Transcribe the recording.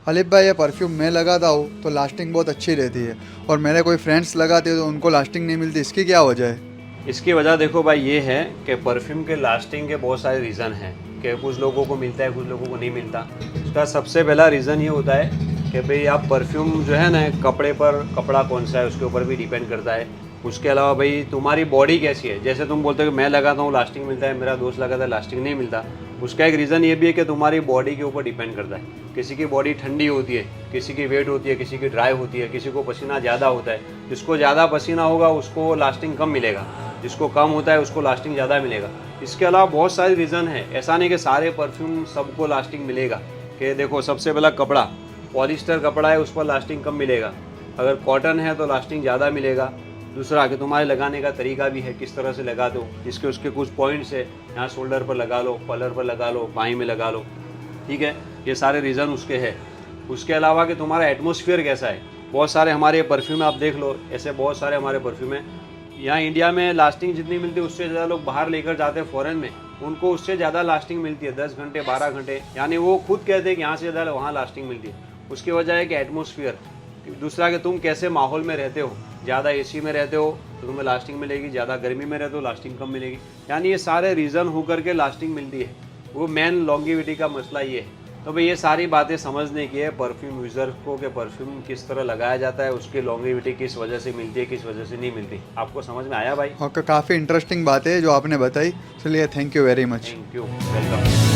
अलिफ भाई, ये परफ्यूम मैं लगाता हूँ तो लास्टिंग बहुत अच्छी रहती है, और मेरे कोई फ्रेंड्स लगाते हैं तो उनको लास्टिंग नहीं मिलती, इसकी क्या वजह है? इसकी वजह देखो भाई ये है कि परफ्यूम के लास्टिंग के बहुत सारे रीज़न हैं कि कुछ लोगों को मिलता है, कुछ लोगों को नहीं मिलता। उसका सबसे पहला रीज़न ये होता है कि भाई आप परफ्यूम जो है ना, कपड़े पर, कपड़ा कौन सा है उसके ऊपर भी डिपेंड करता है। उसके अलावा भाई तुम्हारी बॉडी कैसी है, जैसे तुम बोलते हो कि मैं लगाता हूँ लास्टिंग मिलता है, मेरा दोस्त लगाता है लास्टिंग नहीं मिलता। उसका एक रीज़न ये भी है कि तुम्हारी बॉडी के ऊपर डिपेंड करता है। किसी की बॉडी ठंडी होती है, किसी की वेट होती है, किसी की ड्राई होती है, किसी को पसीना ज़्यादा होता है। जिसको ज़्यादा पसीना होगा उसको लास्टिंग कम मिलेगा, जिसको कम होता है उसको लास्टिंग ज़्यादा मिलेगा। इसके अलावा बहुत सारे रीज़न है, ऐसा नहीं कि सारे परफ्यूम सबको लास्टिंग मिलेगा। कि देखो सबसे पहला कपड़ा, पॉलिस्टर कपड़ा है उस पर लास्टिंग कम मिलेगा, अगर कॉटन है तो लास्टिंग ज़्यादा मिलेगा। दूसरा कि तुम्हारे लगाने का तरीका भी है, किस तरह से लगा दो, इसके उसके कुछ पॉइंट्स है, यहाँ शोल्डर पर लगा लो, कॉलर पर लगा लो, बाहीं में लगा लो, ठीक है। ये सारे रीज़न उसके हैं। उसके अलावा कि तुम्हारा एटमॉस्फेयर कैसा है। बहुत सारे हमारे परफ्यूम आप देख लो, ऐसे बहुत सारे हमारे परफ्यूम हैं, यहाँ इंडिया में लास्टिंग जितनी मिलती है उससे ज़्यादा लोग बाहर लेकर जाते हैं फॉरेन में, उनको उससे ज़्यादा लास्टिंग मिलती है, 10 घंटे 12 घंटे, यानी वो खुद कहते हैं कि यहाँ से ज़्यादा वहाँ लास्टिंग मिलती है। उसकी वजह है कि एटमॉस्फेयर। दूसरा कि तुम कैसे माहौल में रहते हो, ज़्यादा एसी में रहते हो तो तुम्हें लास्टिंग मिलेगी, ज़्यादा गर्मी में रहते हो लास्टिंग कम मिलेगी। यानी ये सारे रीज़न होकर के लास्टिंग मिलती है। वो मेन लॉन्गेविटी का मसला ये है। तो भाई ये सारी बातें समझने की है परफ्यूम यूज़र को, कि परफ्यूम किस तरह लगाया जाता है, उसकी लॉन्गेविटी किस वजह से मिलती है, किस वजह से नहीं मिलती। आपको समझ में आया भाई? और काफ़ी इंटरेस्टिंग बात है जो आपने बताई, चलिए thank you very much. Thank you, welcome.